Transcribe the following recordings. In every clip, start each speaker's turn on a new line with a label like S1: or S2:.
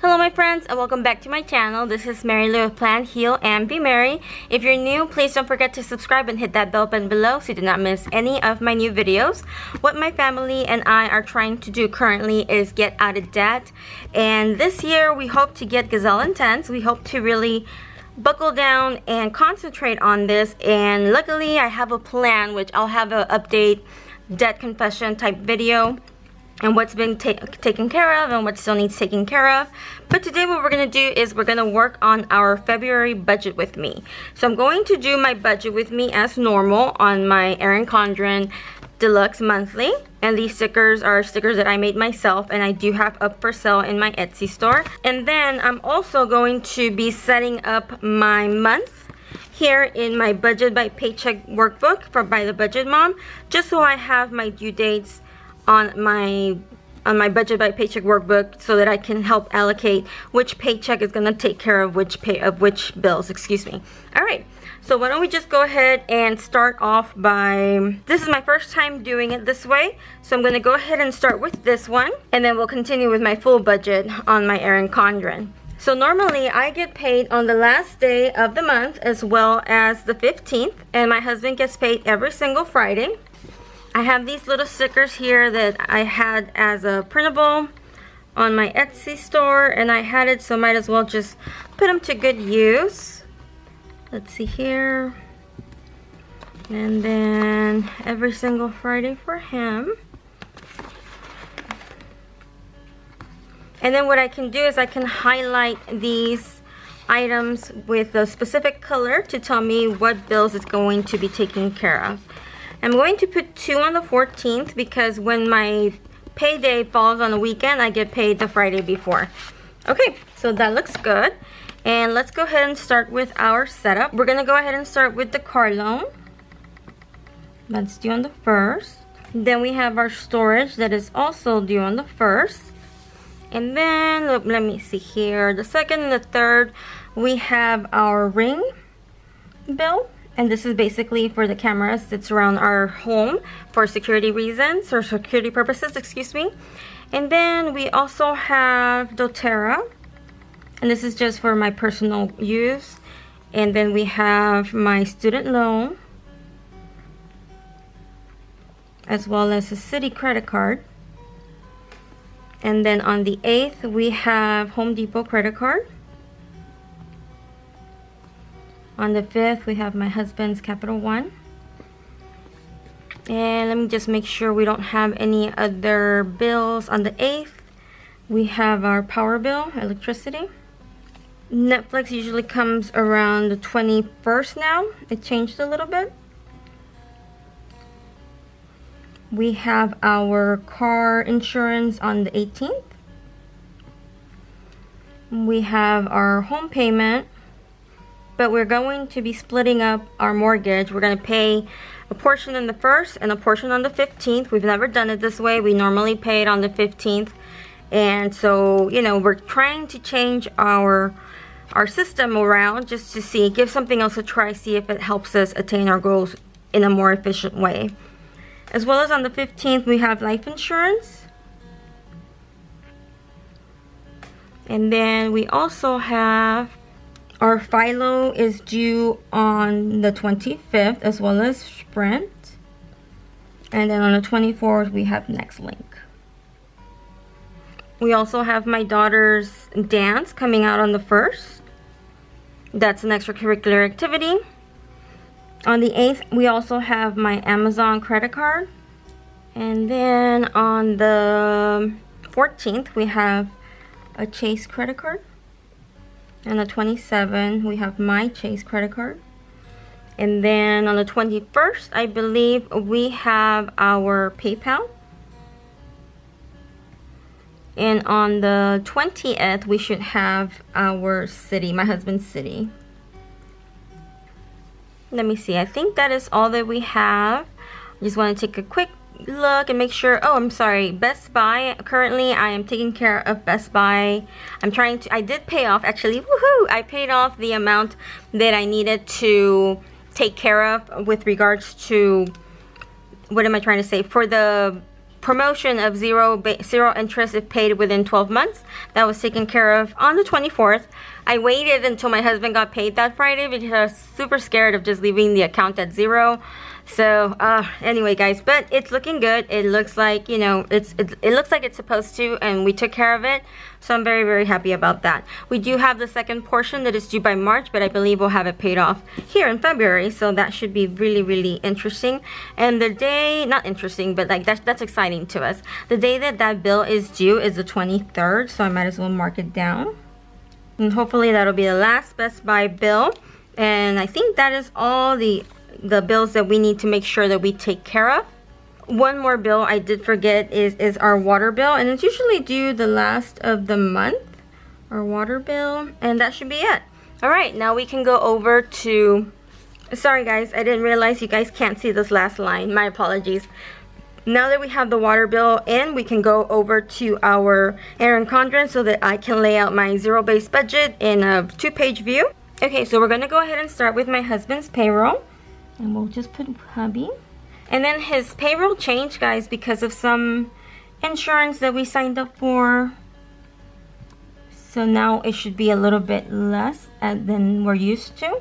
S1: Hello my friends and welcome back to my channel. This is Mary Lou of Plan, Heal, and Be Merry. If you're new, please don't forget to subscribe and hit that bell button below so you do not miss any of my new videos. What my family and I are trying to do currently is get out of debt. And this year we hope to get gazelle intense. We hope to really buckle down and concentrate on this. And luckily I have a plan, which I'll have an update debt confession type video and what's been taken care of and what still needs taken care of. But today what we're going to do is we're going to work on our February budget with me. So I'm going to do my budget with me as normal on my Erin Condren Deluxe Monthly. And these stickers are stickers that I made myself and I do have up for sale in my Etsy store. And then I'm also going to be setting up my month here in my Budget by Paycheck workbook by the Budget Mom, just so I have my due dates on my Budget by Paycheck workbook so that I can help allocate which paycheck is going to take care of which bills, excuse me. Alright, so why don't we just go ahead and start off by, this is my first time doing it this way, so I'm going to go ahead and start with this one, and then we'll continue with my full budget on my Erin Condren. So normally I get paid on the last day of the month as well as the 15th, and my husband gets paid every single Friday. I have these little stickers here that I had as a printable on my Etsy store, and I had it, so might as well just put them to good use. Let's see here. And then every single Friday for him. And then what I can do is I can highlight these items with a specific color to tell me what bills it's going to be taking care of. I'm going to put 2 on the 14th because when my payday falls on the weekend, I get paid the Friday before. Okay, so that looks good. And let's go ahead and start with our setup. We're going to go ahead and start with the car loan. That's due on the 1st. Then we have our storage that is also due on the 1st. And then, let me see here, the 2nd and the 3rd, we have our ring bill. And this is basically for the cameras that surround our home for security reasons, or security purposes, excuse me. And then we also have doTERRA, and this is just for my personal use. And then we have my student loan, as well as a city credit card. And then on the 8th, we have Home Depot credit card. On the 5th, we have my husband's Capital One. And let me just make sure we don't have any other bills. On the 8th, we have our power bill, electricity. Netflix usually comes around the 21st now. It changed a little bit. We have our car insurance on the 18th. We have our home payment. But we're going to be splitting up our mortgage. We're going to pay a portion on the 1st and a portion on the 15th. We've never done it this way. We normally pay it on the 15th. And so, you know, we're trying to change our system around just to see, give something else a try, see if it helps us attain our goals in a more efficient way. As well as on the 15th, we have life insurance. And then we also have our Philo is due on the 25th, as well as Sprint. And then on the 24th, we have NextLink. We also have my daughter's dance coming out on the 1st. That's an extracurricular activity. On the 8th, we also have my Amazon credit card. And then on the 14th, we have a Chase credit card. And the 27th, we have my Chase credit card. And then on the 21st, I believe we have our PayPal. And on the 20th, we should have our Citi, my husband's Citi. Let me see, I think that is all that we have. I just want to take a quick look and make sure. Oh, I'm sorry, Best Buy. Currently I am taking care of Best Buy. I did pay off, actually, woohoo! I paid off the amount that I needed to take care of with regards to, what am I trying to say, for the promotion of zero interest if paid within 12 months. That was taken care of on the 24th. I waited until my husband got paid that Friday because I was super scared of just leaving the account at zero. So anyway guys, but it's looking good. It looks like, you know, it looks like it's supposed to, and we took care of it. So I'm very, very happy about that. We do have the second portion that is due by March, but I believe we'll have it paid off here in February. So that should be really, really interesting. And the day, not interesting, but like that's exciting to us. The day that that bill is due is the 23rd. So I might as well mark it down. And hopefully that'll be the last Best Buy bill. And I think that is all the bills that we need to make sure that we take care of. One more bill I did forget is our water bill, and it's usually due the last of the month, our water bill, and that should be it. All right, now we can go over to, sorry guys, I didn't realize you guys can't see this last line, my apologies. Now that we have the water bill in, we can go over to our Erin Condren so that I can lay out my zero-based budget in a 2-page view. Okay, so we're gonna go ahead and start with my husband's payroll. And we'll just put hubby. And then his payroll changed, guys, because of some insurance that we signed up for. So now it should be a little bit less than we're used to.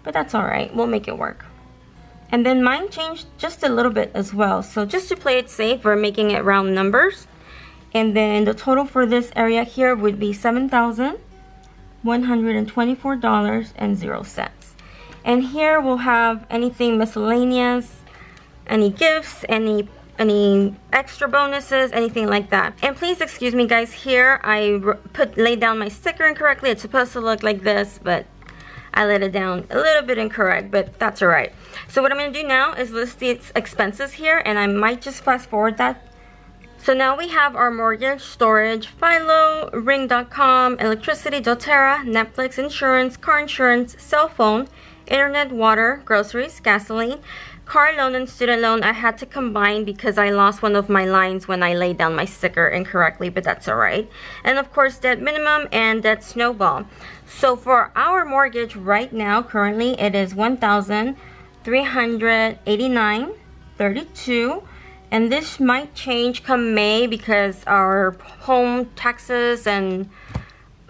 S1: But that's alright. We'll make it work. And then mine changed just a little bit as well. So just to play it safe, we're making it round numbers. And then the total for this area here would be $7,124.00. And here we'll have anything miscellaneous, any gifts, any extra bonuses, anything like that. And please excuse me guys, here I laid down my sticker incorrectly. It's supposed to look like this, but I laid it down a little bit incorrect, but that's alright. So what I'm going to do now is list the expenses here, and I might just fast forward that. So now we have our mortgage, storage, Philo, Ring.com, electricity, doTERRA, Netflix, insurance, car insurance, cell phone, internet, water, groceries, gasoline, car loan, and student loan. I had to combine because I lost one of my lines when I laid down my sticker incorrectly, but that's alright. And of course, debt minimum and debt snowball. So for our mortgage right now, currently it is $1,389.32. And this might change come May because our home taxes and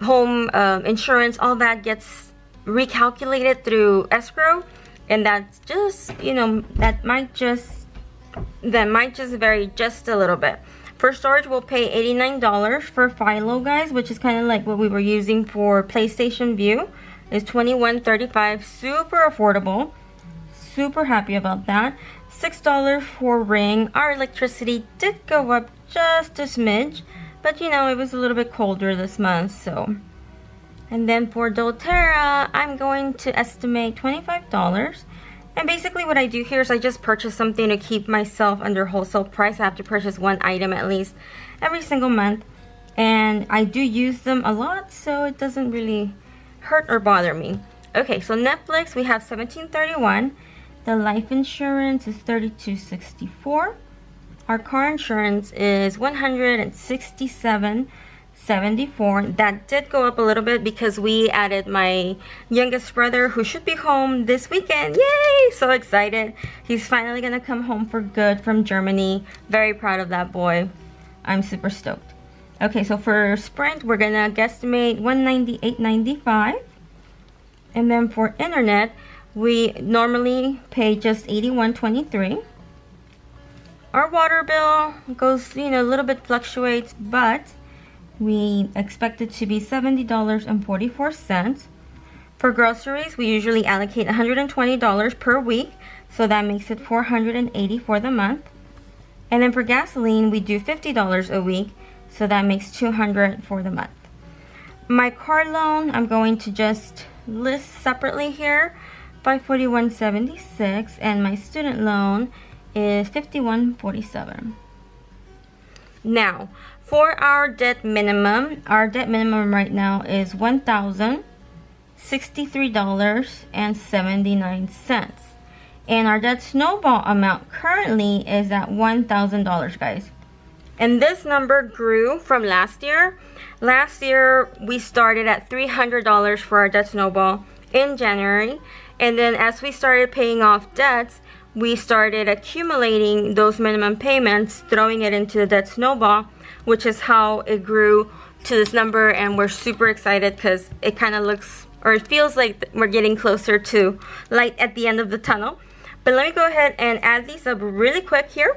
S1: home insurance, all that gets recalculated through escrow, and that's just, you know, that might just vary just a little bit. For storage, we'll pay $89 for Philo, guys, which is kind of like what we were using for PlayStation View. It's $21.35, super affordable, super happy about that. $6 for Ring. Our electricity did go up just a smidge, but you know, it was a little bit colder this month, so. And then for doTERRA, I'm going to estimate $25. And basically what I do here is I just purchase something to keep myself under wholesale price. I have to purchase one item at least every single month. And I do use them a lot, so it doesn't really hurt or bother me. Okay, so Netflix, we have $17.31. The life insurance is $32.64. Our car insurance is $167.74. That did go up a little bit because we added my youngest brother, who should be home this weekend. Yay! So excited. He's finally gonna come home for good from Germany. Very proud of that boy. I'm super stoked. Okay, so for Sprint, we're gonna guesstimate $198.95. And then for internet, we normally pay just $81.23. Our water bill goes, you know, a little bit fluctuates, but we expect it to be $70.44. For groceries, we usually allocate $120 per week, so that makes it $480 for the month. And then for gasoline, we do $50 a week, so that makes $200 for the month. My car loan, I'm going to just list separately here, $541.76, and my student loan is $51.47. Now, for our debt minimum right now is $1,063.79. And our debt snowball amount currently is at $1,000, guys. And this number grew from last year. Last year, we started at $300 for our debt snowball in January. And then as we started paying off debts, we started accumulating those minimum payments, throwing it into the debt snowball, which is how it grew to this number. And we're super excited because it kind of looks, or it feels like we're getting closer to light at the end of the tunnel. But let me go ahead and add these up really quick here.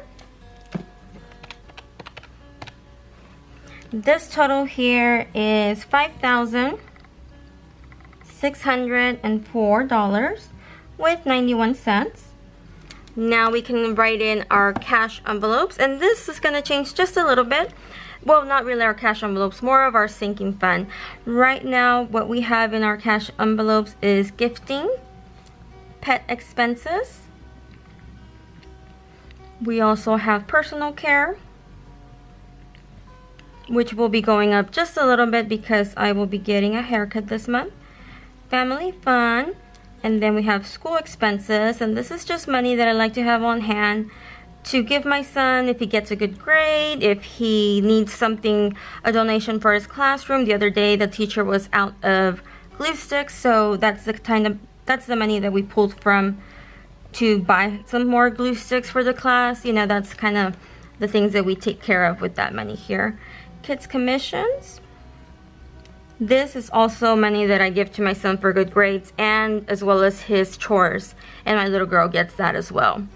S1: This total here is $5,604 with 91 cents. Now we can write in our cash envelopes, and this is going to change just a little bit. Well, not really our cash envelopes, more of our sinking fund. Right now, what we have in our cash envelopes is gifting, pet expenses. We also have personal care, which will be going up just a little bit because I will be getting a haircut this month. Family fun, and then we have school expenses, and this is just money that I like to have on hand to give my son if he gets a good grade, if he needs something, a donation for his classroom. The other day the teacher was out of glue sticks, so that's the money that we pulled from to buy some more glue sticks for the class. You know, that's kind of the things that we take care of with that money here. Kids commissions. This is also money that I give to my son for good grades, and as well as his chores, and my little girl gets that as well.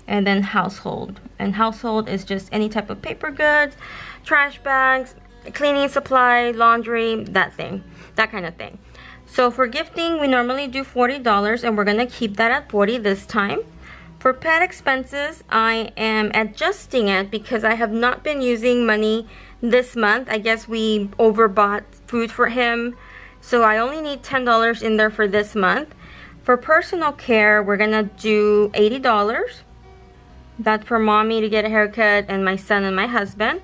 S1: And then household, and household is just any type of paper goods, trash bags, cleaning supply, laundry, that kind of thing. So for gifting, we normally do $40, and we're gonna keep that at $40 this time. For pet expenses, I am adjusting it because I have not been using money this month. I guess we overbought food for him, so I only need $10 in there for this month. For personal care, we're gonna do $80. That's for mommy to get a haircut and my son and my husband.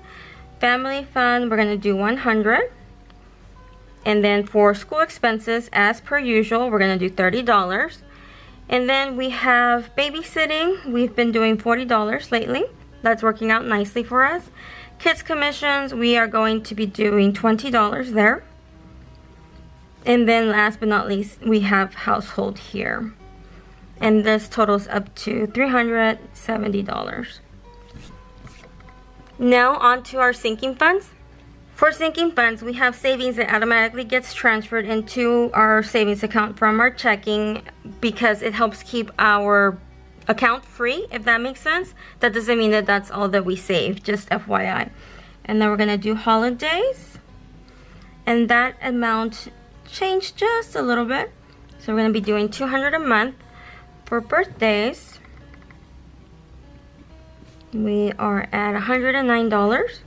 S1: Family fun, we're gonna do $100. And then for school expenses, as per usual, we're gonna do $30. And then we have babysitting. We've been doing $40 lately. That's working out nicely for us. Kids commissions, we are going to be doing $20 there. And then last but not least, we have household here. And this totals up to $370. Now on to our sinking funds. For sinking funds, we have savings that automatically gets transferred into our savings account from our checking because it helps keep our account free, if that makes sense. That doesn't mean that that's all that we save, just FYI. And then we're gonna do holidays, and that amount changed just a little bit. So we're gonna be doing $200 a month. For birthdays, we are at $109.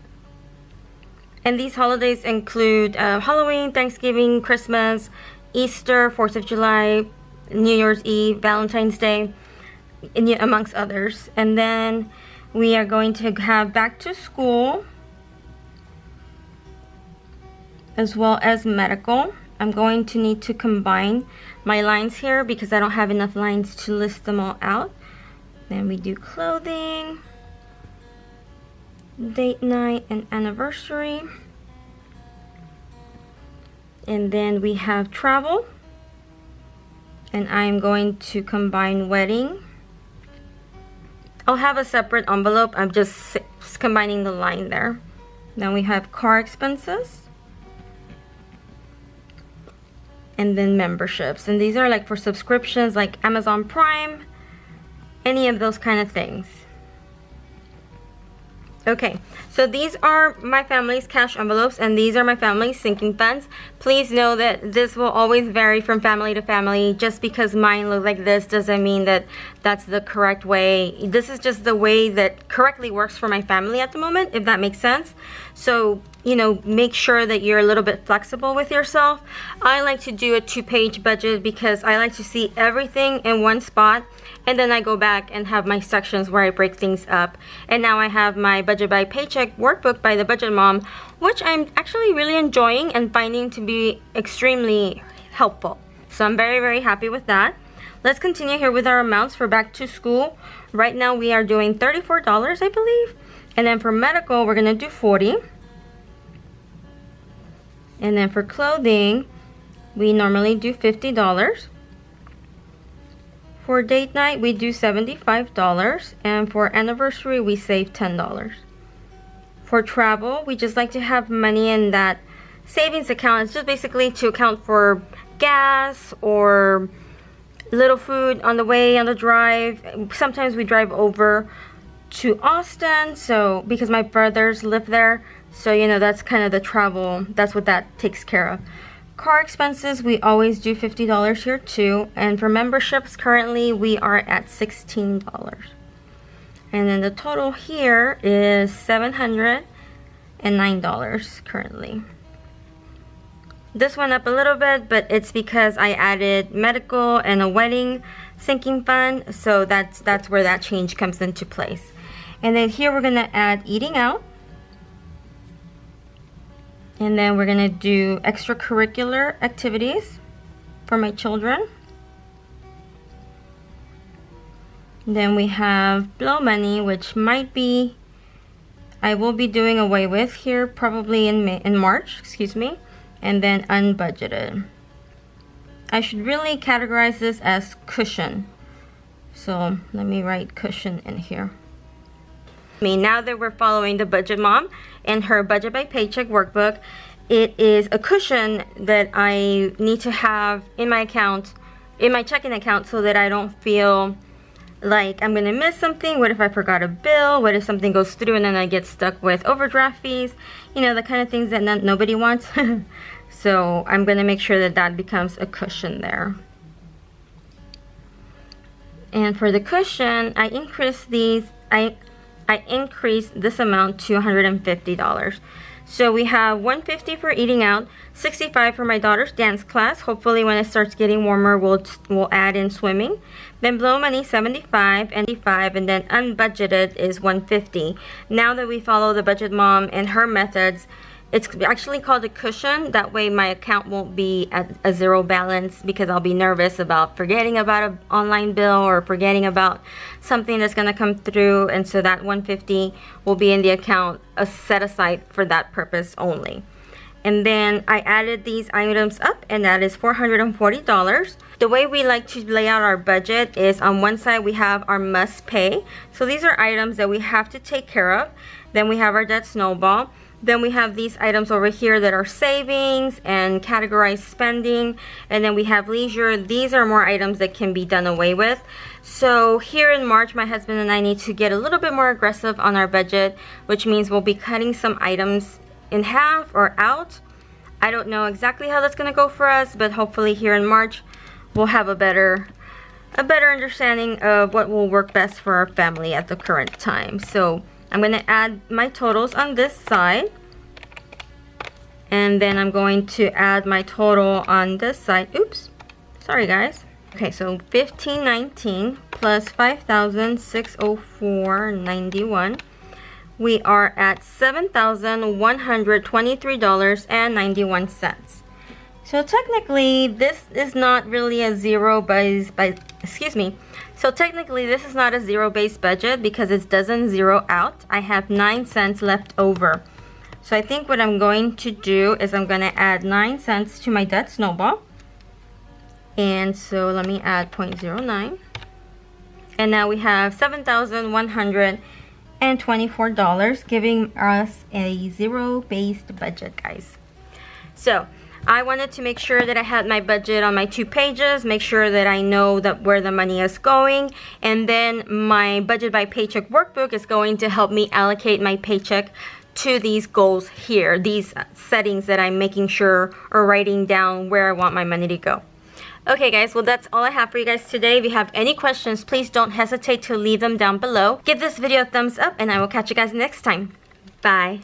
S1: And these holidays include Halloween, Thanksgiving, Christmas, Easter, 4th of July, New Year's Eve, Valentine's Day, amongst others. And then we are going to have back to school, as well as medical. I'm going to need to combine my lines here because I don't have enough lines to list them all out. Then we do clothing, date night and anniversary, and then we have travel, and I'm going to combine wedding. I'll have a separate envelope, I'm just combining the line there. Then we have car expenses, and then memberships, and these are like for subscriptions like Amazon Prime, any of those kind of things. Okay, so these are my family's cash envelopes, and these are my family's sinking funds. Please know that this will always vary from family to family. Just because mine look like this doesn't mean that that's the correct way. This is just the way that correctly works for my family at the moment, if that makes sense. So, you know, make sure that you're a little bit flexible with yourself. I like to do a 2-page budget because I like to see everything in one spot, and then I go back and have my sections where I break things up. And now I have my Budget by Paycheck workbook by the Budget Mom, which I'm actually really enjoying and finding to be extremely helpful. So I'm very, very happy with that. Let's continue here with our amounts for back to school. Right now we are doing $34, I believe. And then for medical, we're gonna do $40. And then for clothing, we normally do $50. for date night, we do $75, and for anniversary, we save $10. For travel, we just like to have money in that savings account. It's just basically to account for gas or little food on the way, on the drive. Sometimes we drive over to Austin, so because my brothers live there, so you know, that's kind of the travel, that's what that takes care of. Car expenses, we always do $50 here too, and for memberships currently we are at $16. And then the total here is $709 currently. This went up a little bit, but it's because I added medical and a wedding sinking fund, so that's where that change comes into place. And then here we're gonna add eating out, and then we're gonna do extracurricular activities for my children. Then we have blow money, which might be, I will be doing away with here probably in March, excuse me. And then unbudgeted. I should really categorize this as cushion. So let me write cushion in here. Now that we're following the Budget Mom and her Budget by Paycheck workbook, it is a cushion that I need to have in my account, in my checking account, so that I don't feel like I'm gonna miss something. What if I forgot a bill? What if something goes through and then I get stuck with overdraft fees? You know, the kind of things that nobody wants. So I'm gonna make sure that that becomes a cushion there. And for the cushion, I increased this amount to $150. So we have $150 for eating out, $65 for my daughter's dance class. Hopefully when it starts getting warmer, we'll add in swimming. Then blow money, $75 and $55, and then unbudgeted is $150. Now that we follow the Budget Mom and her methods, it's actually called a cushion. That way my account won't be at a zero balance, because I'll be nervous about forgetting about an online bill or forgetting about something that's going to come through. And so that $150 will be in the account set aside for that purpose only. And then I added these items up, and that is $440. The way we like to lay out our budget is on one side we have our must pay. So these are items that we have to take care of. Then we have our debt snowball. Then we have these items over here that are savings and categorized spending. And then we have leisure. These are more items that can be done away with. So here in March, my husband and I need to get a little bit more aggressive on our budget, which means we'll be cutting some items in half or out. I don't know exactly how that's going to go for us, but hopefully here in March, we'll have a better understanding of what will work best for our family at the current time. So I'm going to add my totals on this side, and then I'm going to add my total on this side. Oops, sorry guys. Okay, so $1,519 plus $5,604.91. We are at $7,123.91. So technically, this is not really a zero-based, So technically, this is not a zero-based budget because it doesn't zero out. I have 9 cents left over. So I think what I'm going to do is I'm going to add 9 cents to my debt snowball. And so let me add 0.09. And now we have $7,124, giving us a zero-based budget, guys. So I wanted to make sure that I had my budget on my 2 pages, make sure that I know that where the money is going, and then my Budget by Paycheck workbook is going to help me allocate my paycheck to these goals here, these settings that I'm making sure or writing down where I want my money to go. Okay guys, well that's all I have for you guys today. If you have any questions, please don't hesitate to leave them down below. Give this video a thumbs up, and I will catch you guys next time. Bye.